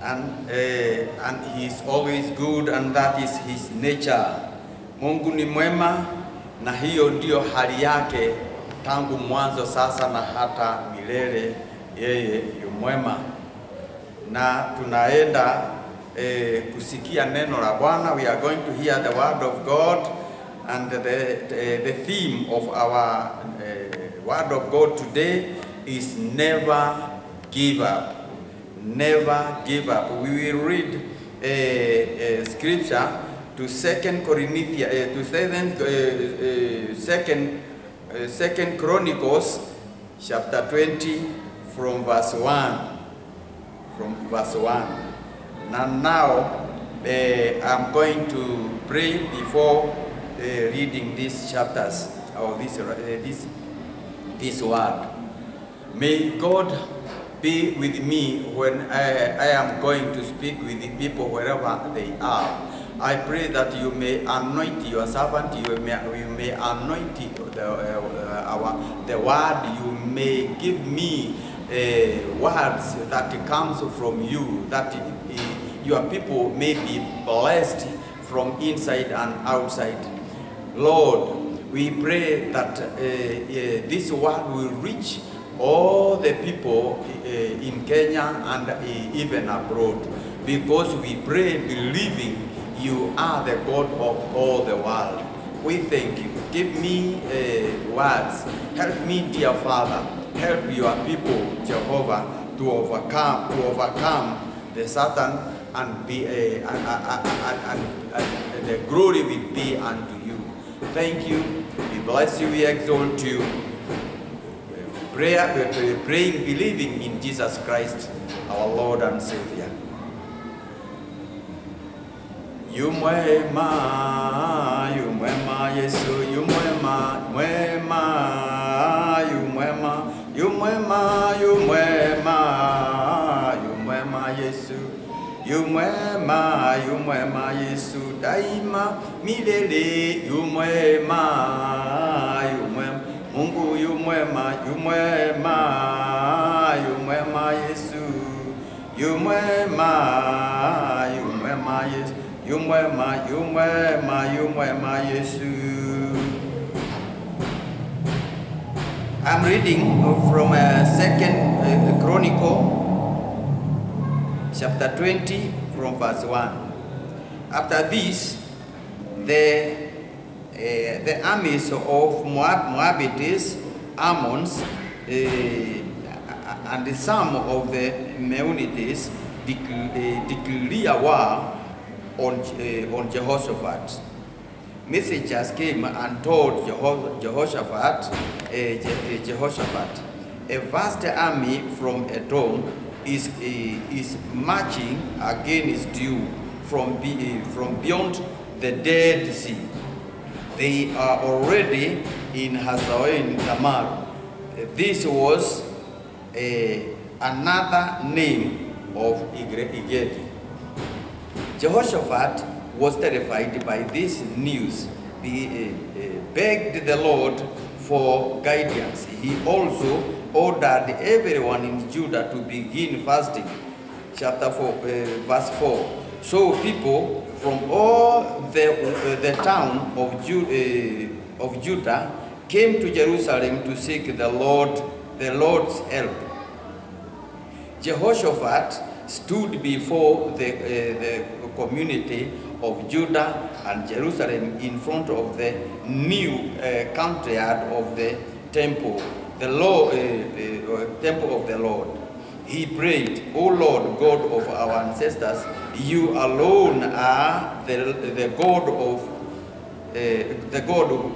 and he is always good, and that is his nature. Mungu ni mwema, na hiyo ndio hali yake tangu mwanzo, sasa na hata milele. Yeye yu mwema. Na tunaenda kusikia neno la Bwana. We are going to hear the word of God, and the theme of our word of God today is never give up. Never give up. We will read scripture to Second Chronicles chapter 20 from verse 1. And now I'm going to pray before reading these chapters or this word. May God be with me when I am going to speak with the people wherever they are. I pray that you may anoint your servant, you may anoint the word, you may give me words that comes from you, that your people may be blessed from inside and outside. Lord, we pray that this word will reach all the people in Kenya and even abroad, because we pray believing you are the God of all the world. We thank you. Give me words. Help me, dear Father. Help your people, Jehovah, to overcome the Satan, and be and the glory will be unto you. Thank you. We bless you. We exalt you. Praying, believing in Jesus Christ, our Lord and Savior. You mwema Yesu, you mwema, you mwema Yesu, you mwema Yesu, daima milele, you mwema Mungu, you mwema Yesu, you mwema Yesu. You mwema Yesu. I'm reading from Second Chronicle, chapter 20, from verse 1. After this, the armies of Moabites, Ammons, and some of the Meunites declare war on Jehoshaphat. Messengers came and told Jehoshaphat, a vast army from Edom is marching against you from beyond the Dead Sea. They are already in Hazael Tamar. This was another name of Engedi. Jehoshaphat was terrified by this news. He begged the Lord for guidance. He also ordered everyone in Judah to begin fasting. Chapter 4, verse 4. So people from all the town of Judah came to Jerusalem to seek the Lord's help. Jehoshaphat stood before the community of Judah and Jerusalem in front of the new courtyard of the temple, temple of the Lord. He prayed, O Lord, God of our ancestors, you alone are the God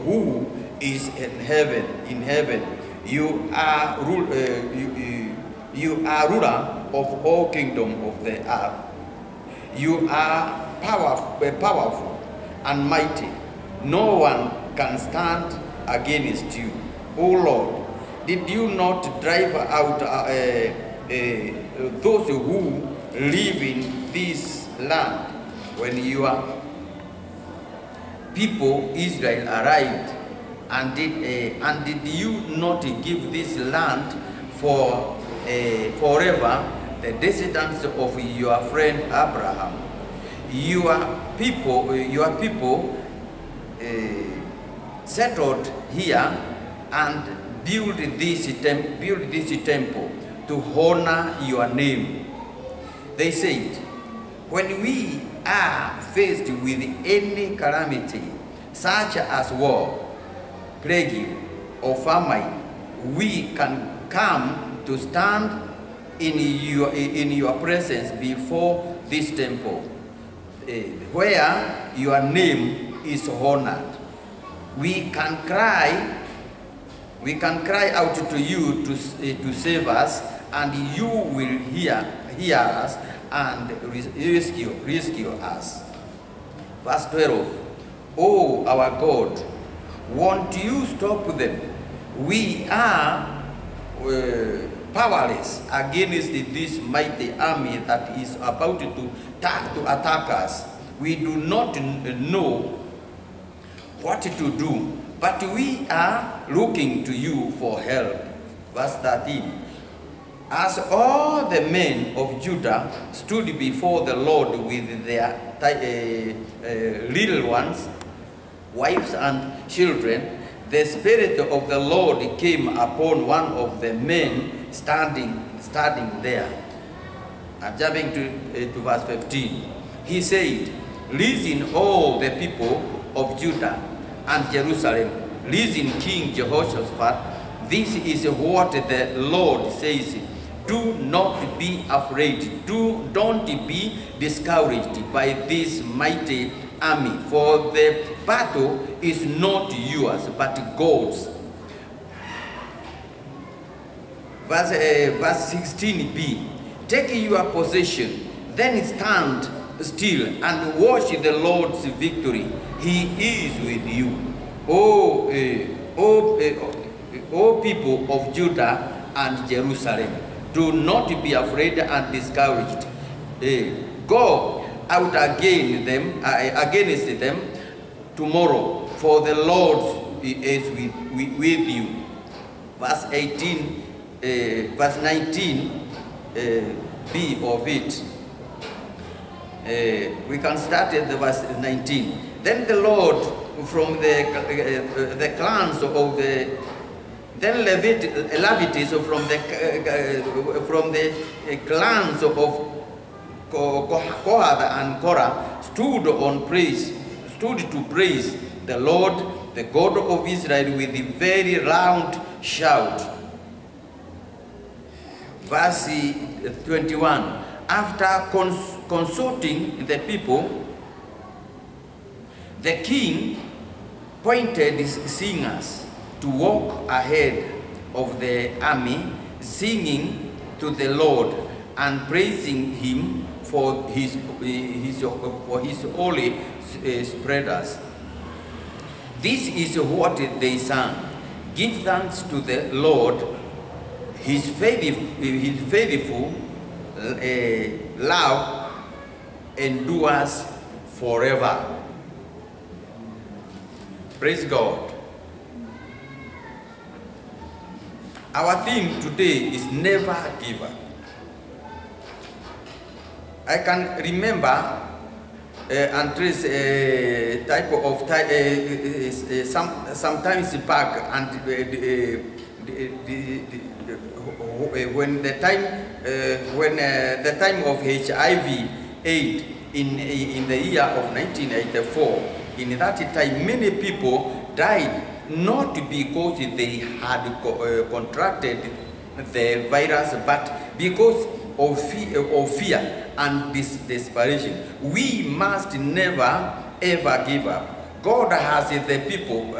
who is in heaven. You are ruler of all kingdom of the earth. You are powerful and mighty. No one can stand against you. O Lord, did you not drive out those who live in this land when your people Israel arrived? And did you not give this land for forever? the descendants of your friend Abraham. Your people settled here and build this temple to honor your name. They said, when we are faced with any calamity, such as war, plague, or famine, we can come to stand in your presence before this temple, where your name is honored. We can cry out to you to save us, and you will hear us and rescue us. Verse 12. Oh, our God, won't you stop them? We are powerless against this mighty army that is about to attack us. We do not know what to do, but we are looking to you for help. Verse 13. As all the men of Judah stood before the Lord with their little ones, wives and children, the Spirit of the Lord came upon one of the men standing there. I'm jumping to verse 15. He said, listen, all the people of Judah and Jerusalem. Listen, King Jehoshaphat. This is what the Lord says. Do not be afraid. Don't be discouraged by this mighty army, for the battle is not yours, but God's. Verse 16b. Take your possession, then stand still and watch the Lord's victory. He is with you. O people of Judah and Jerusalem, do not be afraid and discouraged. Go out against them tomorrow, for the Lord is with you. Verse 18, verse 19, B of it. We can start at the verse 19. Then the Lord from the clans of the Levites from the clans of Kohath and Korah stood to praise the Lord, the God of Israel, with a very loud shout. Verse 21. After consulting the people, the king appointed singers to walk ahead of the army, singing to the Lord and praising him for his holy spreaders. This is what they sang. Give thanks to the Lord, his faithful love endures forever. Praise God. Our theme today is never give up. I can remember and trace a type of sometimes back, and when the time of HIV/AIDS in the year of 1984, in that time many people died, not because they had contracted the virus, but because of fear and desperation. We must never ever give up. God has the people.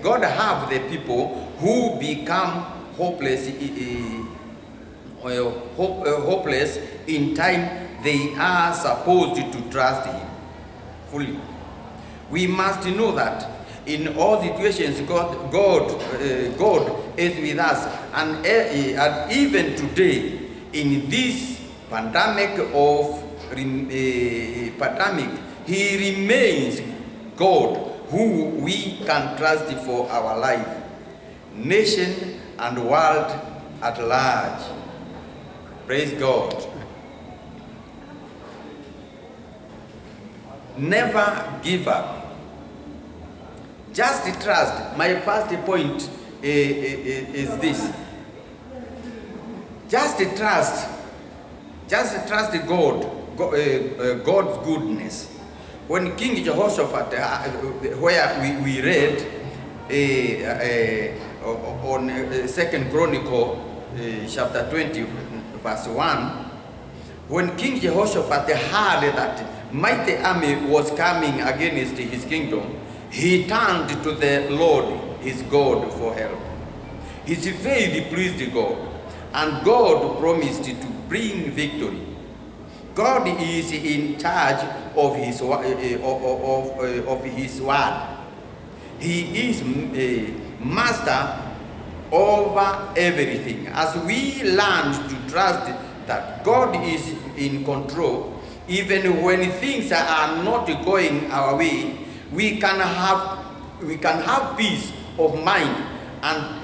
God have the people who become hopeless in time they are supposed to trust Him fully. We must know that in all situations, God is with us, and even today, in this pandemic, He remains God who we can trust for our life, nation and world at large. Praise God. Never give up. Just trust. My first point is this. Just trust. Just trust God's goodness. When King Jehoshaphat, where we read on 2nd Chronicle chapter 20 verse 1, when King Jehoshaphat heard that mighty army was coming against his kingdom, he turned to the Lord his God for help. His faith pleased God, and God promised to bring victory. God is in charge of his word. He is a master over everything. As we learn to trust that God is in control, even when things are not going our way, we can have peace of mind and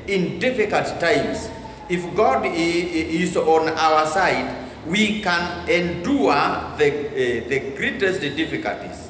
in difficult times. If God is on our side, we can endure the greatest difficulties.